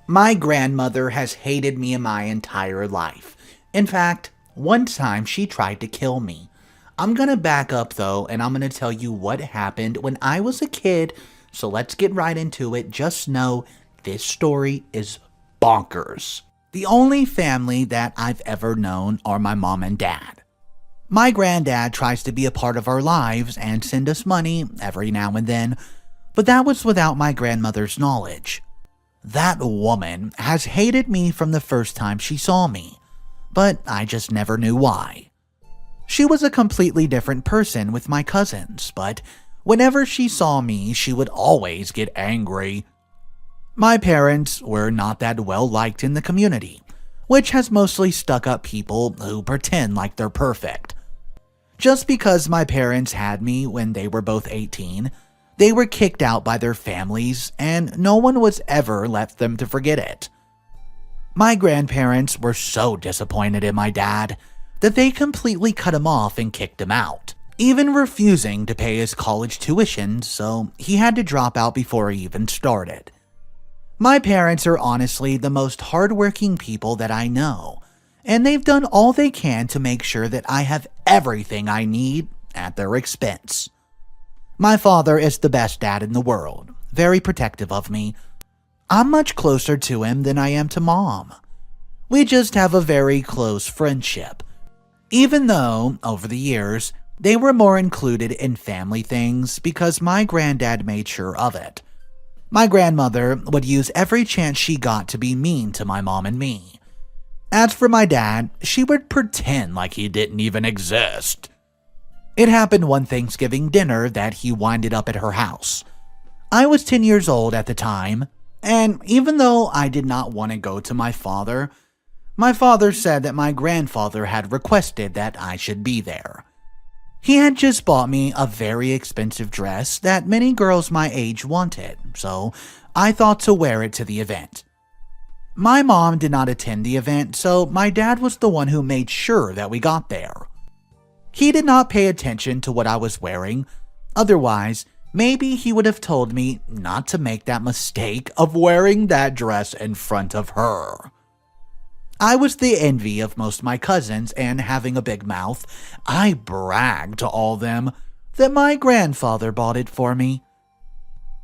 My grandmother has hated me my entire life. In fact, one time she tried to kill me. I'm gonna back up though, and I'm gonna tell you what happened when I was a kid, so let's get right into it. Just know this story is bonkers. The only family that I've ever known are my mom and dad. My granddad tries to be a part of our lives and send us money every now and then, but that was without my grandmother's knowledge. That woman has hated me from the first time she saw me, but I just never knew why. She was a completely different person with my cousins, but whenever she saw me, she would always get angry. My parents were not that well liked in the community, which has mostly stuck-up people who pretend like they're perfect. Just because my parents had me when they were both 18, they were kicked out by their families, and no one was ever left them to forget it. My grandparents were so disappointed in my dad that they completely cut him off and kicked him out, even refusing to pay his college tuition, so he had to drop out before he even started. My parents are honestly the most hardworking people that I know, and they've done all they can to make sure that I have everything I need at their expense. My father is the best dad in the world, very protective of me. I'm much closer to him than I am to mom. We just have a very close friendship, even though, over the years, they were more included in family things because my granddad made sure of it. My grandmother would use every chance she got to be mean to my mom and me. As for my dad, she would pretend like he didn't even exist. It happened one Thanksgiving dinner that he winded up at her house. I was 10 years old at the time, and even though I did not want to go to my father said that my grandfather had requested that I should be there. He had just bought me a very expensive dress that many girls my age wanted, so I thought to wear it to the event. My mom did not attend the event, so my dad was the one who made sure that we got there. He did not pay attention to what I was wearing, otherwise, maybe he would have told me not to make that mistake of wearing that dress in front of her. I was the envy of most of my cousins, and having a big mouth, I bragged to all them that my grandfather bought it for me.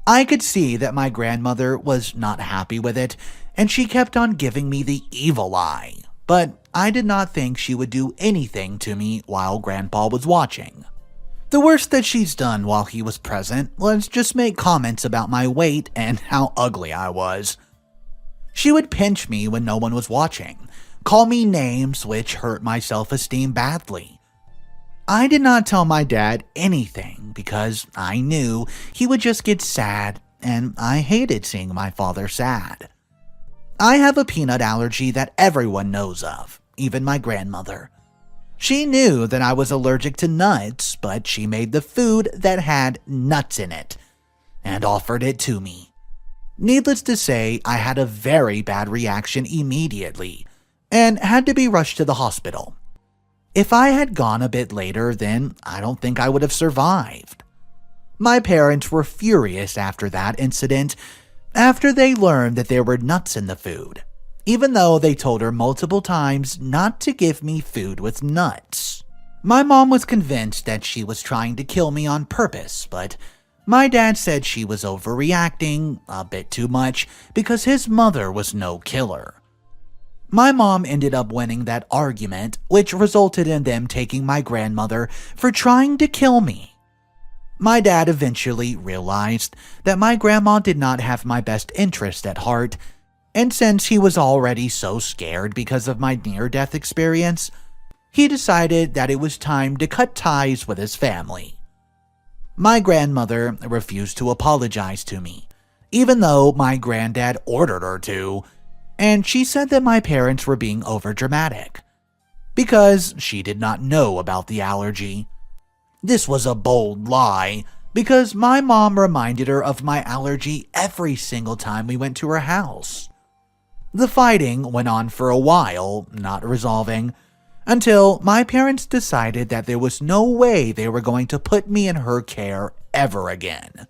I could see that my grandmother was not happy with it, and she kept on giving me the evil eye, but I did not think she would do anything to me while Grandpa was watching. The worst that she's done while he was present was just make comments about my weight and how ugly I was. She would pinch me when no one was watching, call me names which hurt my self-esteem badly. I did not tell my dad anything because I knew he would just get sad, and I hated seeing my father sad. I have a peanut allergy that everyone knows of, even my grandmother. She knew that I was allergic to nuts, but she made the food that had nuts in it and offered it to me. Needless to say, I had a very bad reaction immediately and had to be rushed to the hospital. If I had gone a bit later, then I don't think I would have survived. My parents were furious after that incident, after they learned that there were nuts in the food, even though they told her multiple times not to give me food with nuts. My mom was convinced that she was trying to kill me on purpose, but my dad said she was overreacting a bit too much because his mother was no killer. My mom ended up winning that argument, which resulted in them taking my grandmother for trying to kill me. My dad eventually realized that my grandma did not have my best interest at heart, and since he was already so scared because of my near-death experience, he decided that it was time to cut ties with his family. My grandmother refused to apologize to me, even though my granddad ordered her to, and she said that my parents were being overdramatic, because she did not know about the allergy. This was a bold lie, because my mom reminded her of my allergy every single time we went to her house. The fighting went on for a while, not resolving, until my parents decided that there was no way they were going to put me in her care ever again.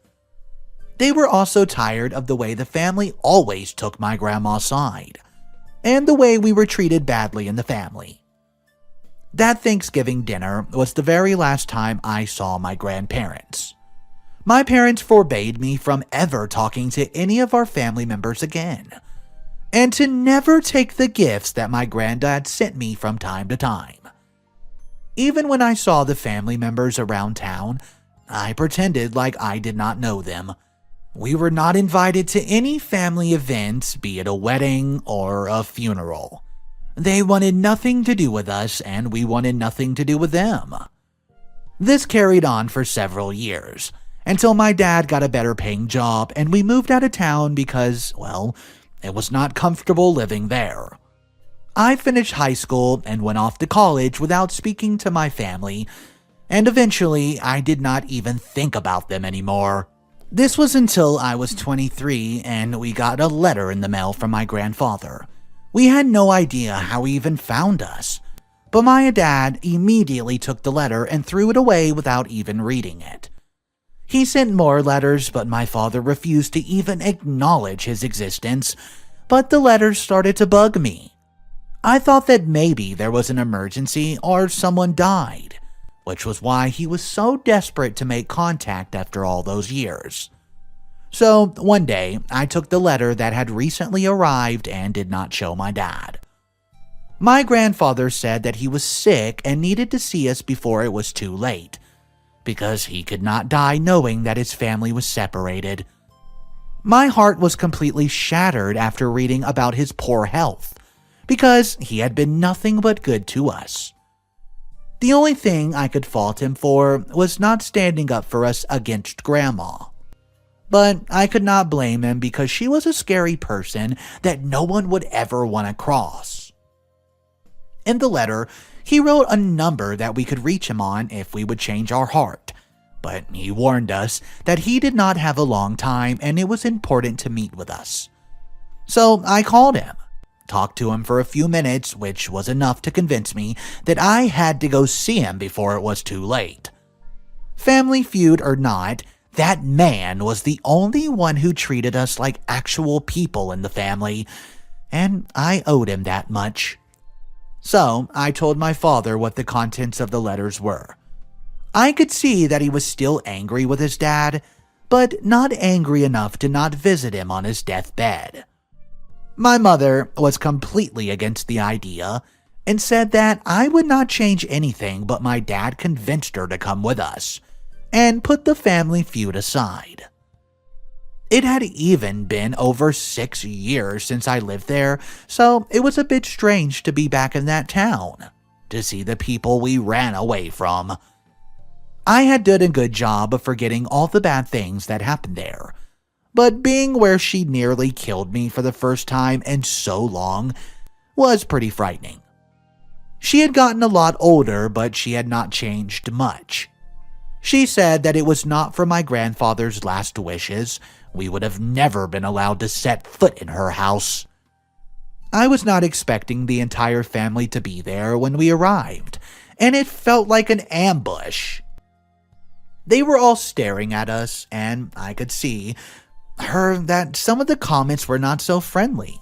They were also tired of the way the family always took my grandma's side, and the way we were treated badly in the family. That Thanksgiving dinner was the very last time I saw my grandparents. My parents forbade me from ever talking to any of our family members again, and to never take the gifts that my granddad sent me from time to time. Even when I saw the family members around town, I pretended like I did not know them. We were not invited to any family events, be it a wedding or a funeral. They wanted nothing to do with us, and we wanted nothing to do with them. This carried on for several years, until my dad got a better paying job and we moved out of town because, well, it was not comfortable living there. I finished high school and went off to college without speaking to my family, and eventually I did not even think about them anymore. This was until I was 23 and we got a letter in the mail from my grandfather. We had no idea how he even found us, but my dad immediately took the letter and threw it away without even reading it. He sent more letters, but my father refused to even acknowledge his existence, but the letters started to bug me. I thought that maybe there was an emergency or someone died, which was why he was so desperate to make contact after all those years. So one day, I took the letter that had recently arrived and did not show my dad. My grandfather said that he was sick and needed to see us before it was too late, because he could not die knowing that his family was separated. My heart was completely shattered after reading about his poor health, because he had been nothing but good to us. The only thing I could fault him for was not standing up for us against Grandma. But I could not blame him because she was a scary person that no one would ever want to cross. In the letter, he wrote a number that we could reach him on if we would change our heart, but he warned us that he did not have a long time and it was important to meet with us. So I called him, talked to him for a few minutes, which was enough to convince me that I had to go see him before it was too late. Family feud or not, that man was the only one who treated us like actual people in the family, and I owed him that much. So I told my father what the contents of the letters were. I could see that he was still angry with his dad, but not angry enough to not visit him on his deathbed. My mother was completely against the idea and said that I would not change anything, but my dad convinced her to come with us and put the family feud aside. It had even been over 6 years since I lived there, so it was a bit strange to be back in that town, to see the people we ran away from. I had done a good job of forgetting all the bad things that happened there, but being where she nearly killed me for the first time in so long was pretty frightening. She had gotten a lot older, but she had not changed much. She said that it was not for my grandfather's last wishes, we would have never been allowed to set foot in her house. I was not expecting the entire family to be there when we arrived, and it felt like an ambush. They were all staring at us, and I could see that some of the comments were not so friendly.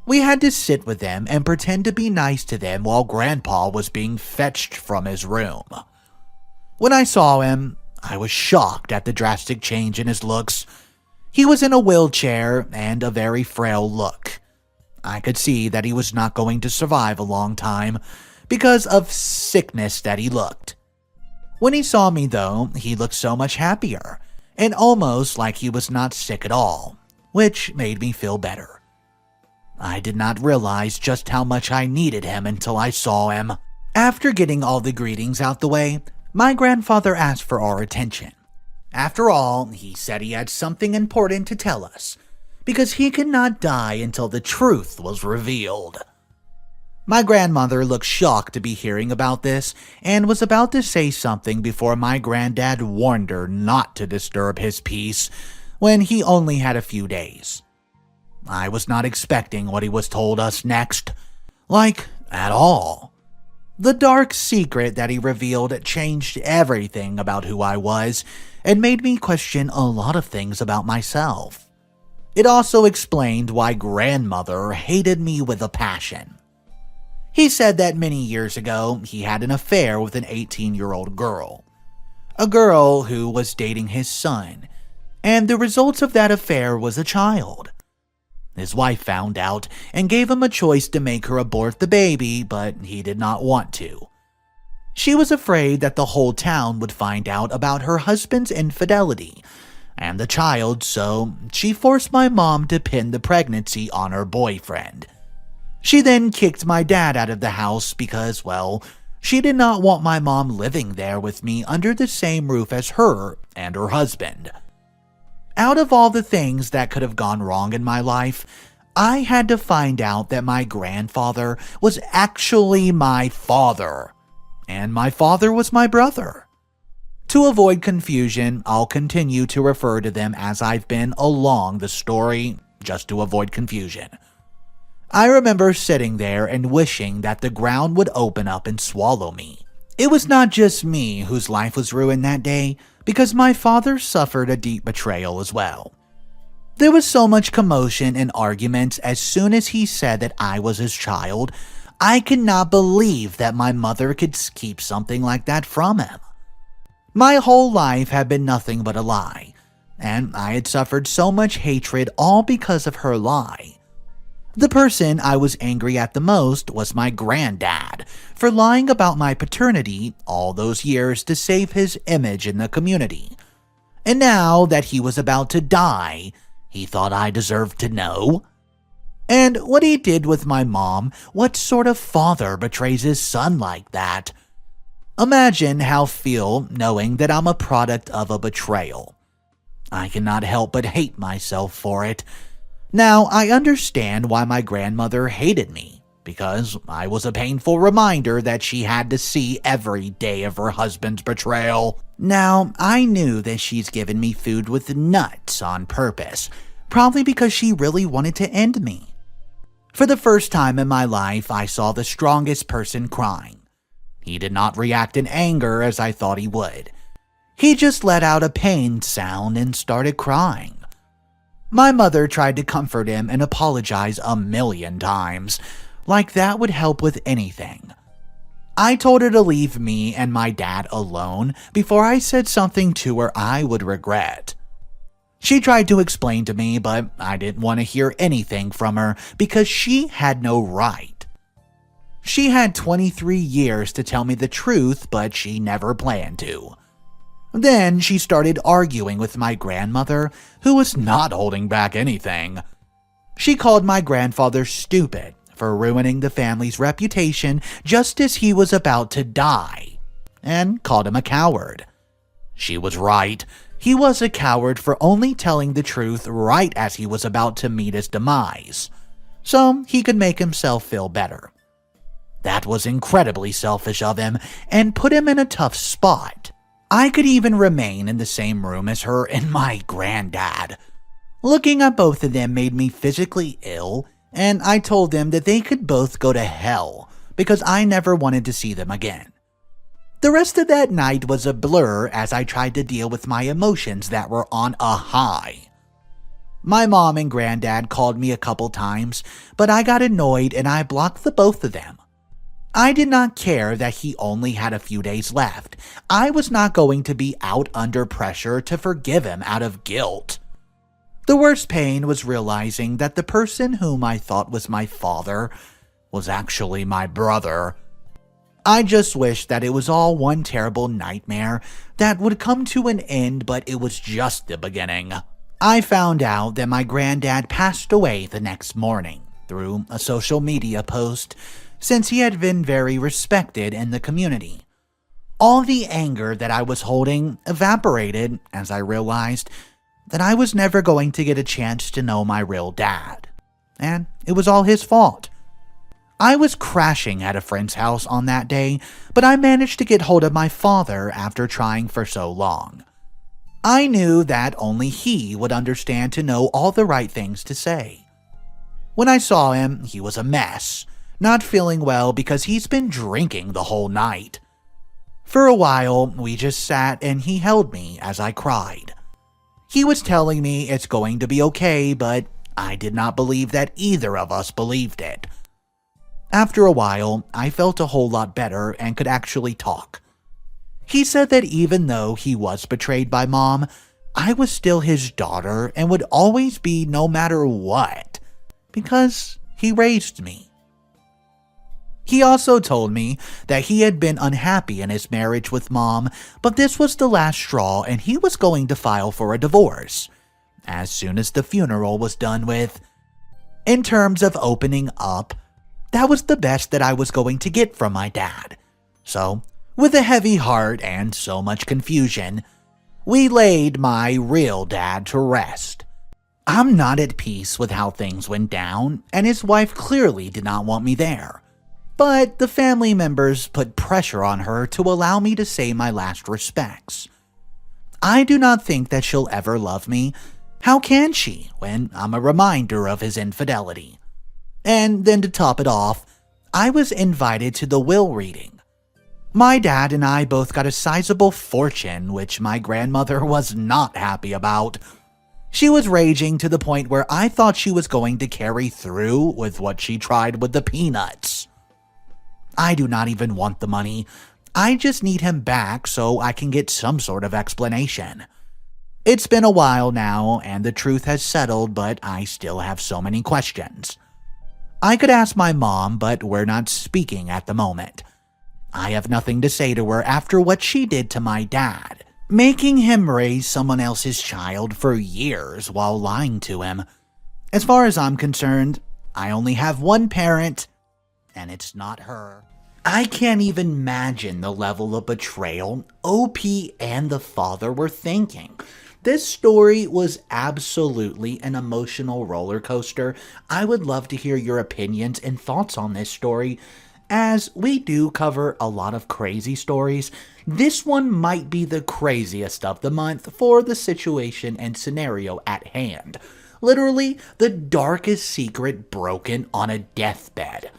We had to sit with them and pretend to be nice to them while Grandpa was being fetched from his room. When I saw him, I was shocked at the drastic change in his looks. He was in a wheelchair and a very frail look. I could see that he was not going to survive a long time because of sickness that he looked. When he saw me, though, he looked so much happier and almost like he was not sick at all, which made me feel better. I did not realize just how much I needed him until I saw him. After getting all the greetings out the way, my grandfather asked for our attention. After all, he said he had something important to tell us, because he could not die until the truth was revealed. My grandmother looked shocked to be hearing about this and was about to say something before my granddad warned her not to disturb his peace when he only had a few days. I was not expecting what he was told us next, like, at all. The dark secret that he revealed changed everything about who I was and made me question a lot of things about myself. It also explained why GrandMother hated me with a passion. He said that many years ago he had an affair with an 18-year-old girl. A girl who was dating his son, and the results of that affair was a child. His wife found out and gave him a choice to make her abort the baby, but he did not want to. She was afraid that the whole town would find out about her husband's infidelity and the child, so she forced my mom to pin the pregnancy on her boyfriend. She then kicked my dad out of the house because, well, she did not want my mom living there with me under the same roof as her and her husband. Out of all the things that could have gone wrong in my life, I had to find out that my grandfather was actually my father, and my father was my brother. To avoid confusion, I'll continue to refer to them as I've been along the story, just to avoid confusion. I remember sitting there and wishing that the ground would open up and swallow me. It was not just me whose life was ruined that day, because my father suffered a deep betrayal as well. There was so much commotion and arguments as soon as he said that I was his child. I could not believe that my mother could keep something like that from him. My whole life had been nothing but a lie, and I had suffered so much hatred all because of her lie. The person I was angry at the most was my granddad for lying about my paternity all those years to save his image in the community. And now that he was about to die, he thought I deserved to know. And what he did with my mom, what sort of father betrays his son like that? Imagine how I feel knowing that I'm a product of a betrayal. I cannot help but hate myself for it. Now, I understand why my grandmother hated me, because I was a painful reminder that she had to see every day of her husband's betrayal. Now, I knew that she's given me food with nuts on purpose, probably because she really wanted to end me. For the first time in my life, I saw the strongest person crying. He did not react in anger as I thought he would. He just let out a pained sound and started crying. My mother tried to comfort him and apologize 1,000,000 times, like that would help with anything. I told her to leave me and my dad alone before I said something to her I would regret. She tried to explain to me, but I didn't want to hear anything from her because she had no right. She had 23 years to tell me the truth, but she never planned to. Then she started arguing with my grandmother, who was not holding back anything. She called my grandfather stupid for ruining the family's reputation just as he was about to die, and called him a coward. She was right. He was a coward for only telling the truth right as he was about to meet his demise, so he could make himself feel better. That was incredibly selfish of him and put him in a tough spot. I could even remain in the same room as her and my granddad. Looking at both of them made me physically ill, and I told them that they could both go to hell because I never wanted to see them again. The rest of that night was a blur as I tried to deal with my emotions that were on a high. My mom and granddad called me a couple times, but I got annoyed and I blocked the both of them. I did not care that he only had a few days left. I was not going to be out under pressure to forgive him out of guilt. The worst pain was realizing that the person whom I thought was my father was actually my brother. I just wished that it was all one terrible nightmare that would come to an end, but it was just the beginning. I found out that my granddad passed away the next morning through a social media post, since he had been very respected in the community. All the anger that I was holding evaporated as I realized that I was never going to get a chance to know my real dad, and it was all his fault. I was crashing at a friend's house on that day, but I managed to get hold of my father after trying for so long. I knew that only he would understand to know all the right things to say. When I saw him, he was a mess. not feeling well because he's been drinking the whole night. For a while, we just sat and he held me as I cried. He was telling me it's going to be okay, but I did not believe that either of us believed it. After a while, I felt a whole lot better and could actually talk. He said that even though he was betrayed by Mom, I was still his daughter and would always be no matter what, because he raised me. He also told me that he had been unhappy in his marriage with Mom, but this was the last straw and he was going to file for a divorce as soon as the funeral was done with. In terms of opening up, that was the best that I was going to get from my dad. So, with a heavy heart and so much confusion, we laid my real dad to rest. I'm not at peace with how things went down, and his wife clearly did not want me there. But the family members put pressure on her to allow me to say my last respects. I do not think that she'll ever love me. How can she when I'm a reminder of his infidelity? And then to top it off, I was invited to the will reading. My dad and I both got a sizable fortune, which my grandmother was not happy about. She was raging to the point where I thought she was going to carry through with what she tried with the peanuts. I do not even want the money. I just need him back so I can get some sort of explanation. It's been a while now, and the truth has settled, but I still have so many questions. I could ask my mom, but we're not speaking at the moment. I have nothing to say to her after what she did to my dad, making him raise someone else's child for years while lying to him. As far as I'm concerned, I only have one parent, and it's not her. I can't even imagine the level of betrayal OP and the father were thinking. This story was absolutely an emotional roller coaster. I would love to hear your opinions and thoughts on this story. As we do cover a lot of crazy stories, this one might be the craziest of the month for the situation and scenario at hand. Literally, the darkest secret broken on a deathbed.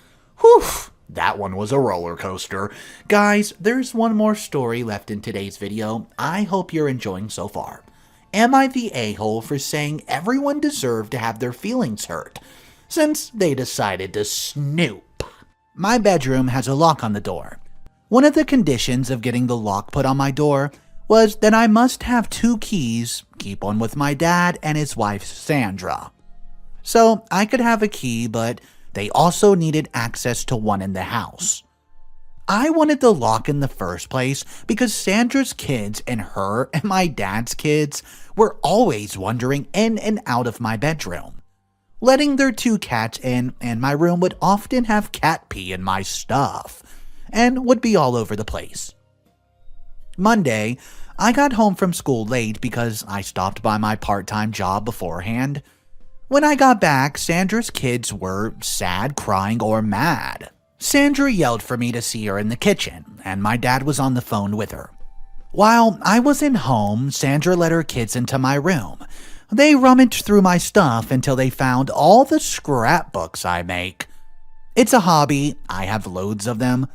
Whew! That one was a roller coaster. Guys, there's one more story left in today's video. I hope you're enjoying so far. Am I the a-hole for saying everyone deserved to have their feelings hurt, since they decided to snoop? My bedroom has a lock on the door. One of the conditions of getting the lock put on my door was that I must have 2 keys, keep one with my dad and his wife Sandra. So I could have a key, but they also needed access to one in the house. I wanted the lock in the first place because Sandra's kids and her and my dad's kids were always wandering in and out of my bedroom. Letting their 2 cats in, and my room would often have cat pee in my stuff and would be all over the place. Monday, I got home from school late because I stopped by my part-time job beforehand. When I got back, Sandra's kids were sad, crying, or mad. Sandra yelled for me to see her in the kitchen, and my dad was on the phone with her. While I wasn't home, Sandra let her kids into my room. They rummaged through my stuff until they found all the scrapbooks I make. It's a hobby, I have loads of them.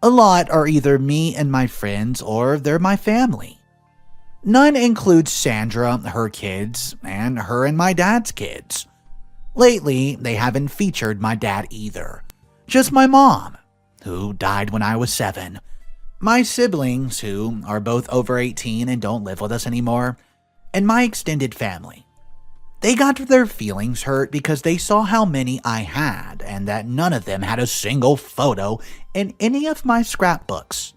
A lot are either me and my friends, or they're my family. None includes Sandra, her kids, and her and my dad's kids. Lately, they haven't featured my dad either. Just my mom, who died when I was 7. My siblings, who are both over 18 and don't live with us anymore, and my extended family. They got their feelings hurt because they saw how many I had and that none of them had a single photo in any of my scrapbooks.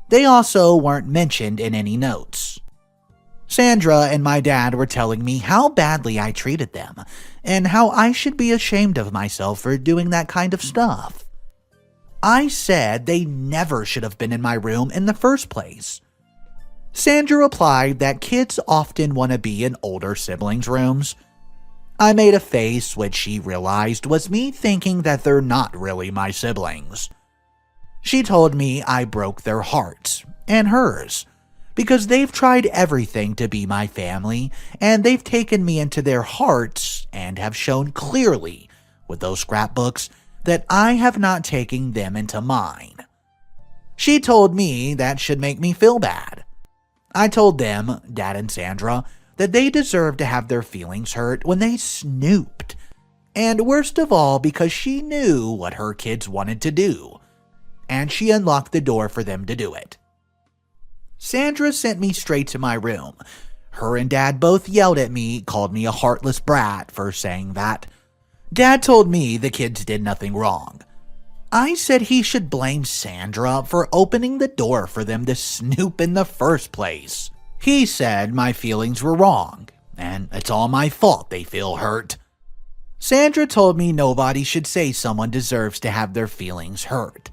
They also weren't mentioned in any notes. Sandra and my dad were telling me how badly I treated them and how I should be ashamed of myself for doing that kind of stuff. I said they never should have been in my room in the first place. Sandra replied that kids often want to be in older siblings' rooms. I made a face which she realized was me thinking that they're not really my siblings. She told me I broke their hearts, and hers, because they've tried everything to be my family, and they've taken me into their hearts and have shown clearly with those scrapbooks that I have not taken them into mine. She told me that should make me feel bad. I told them, Dad and Sandra, that they deserved to have their feelings hurt when they snooped. And worst of all, because she knew what her kids wanted to do. And she unlocked the door for them to do it. Sandra sent me straight to my room. Her and Dad both yelled at me, called me a heartless brat for saying that. Dad told me the kids did nothing wrong. I said he should blame Sandra for opening the door for them to snoop in the first place. He said my feelings were wrong, and it's all my fault they feel hurt. Sandra told me nobody should say someone deserves to have their feelings hurt.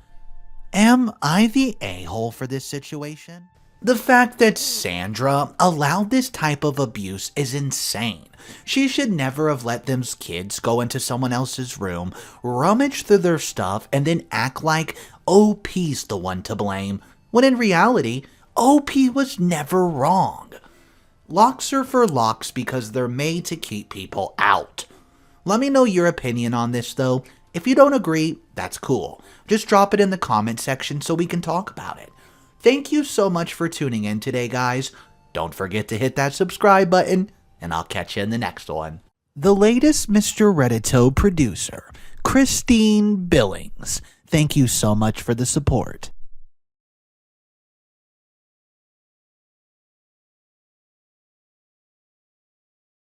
Am I the a-hole for this situation? The fact that Sandra allowed this type of abuse is insane. She should never have let them kids go into someone else's room, rummage through their stuff, and then act like OP's the one to blame, when in reality, OP was never wrong. Locks are for locks because they're made to keep people out. Let me know your opinion on this though. If you don't agree, that's cool. Just drop it in the comment section so we can talk about it. Thank you so much for tuning in today, guys. Don't forget to hit that subscribe button, and I'll catch you in the next one. The latest Mr. Reddito producer, Christine Billings. Thank you so much for the support.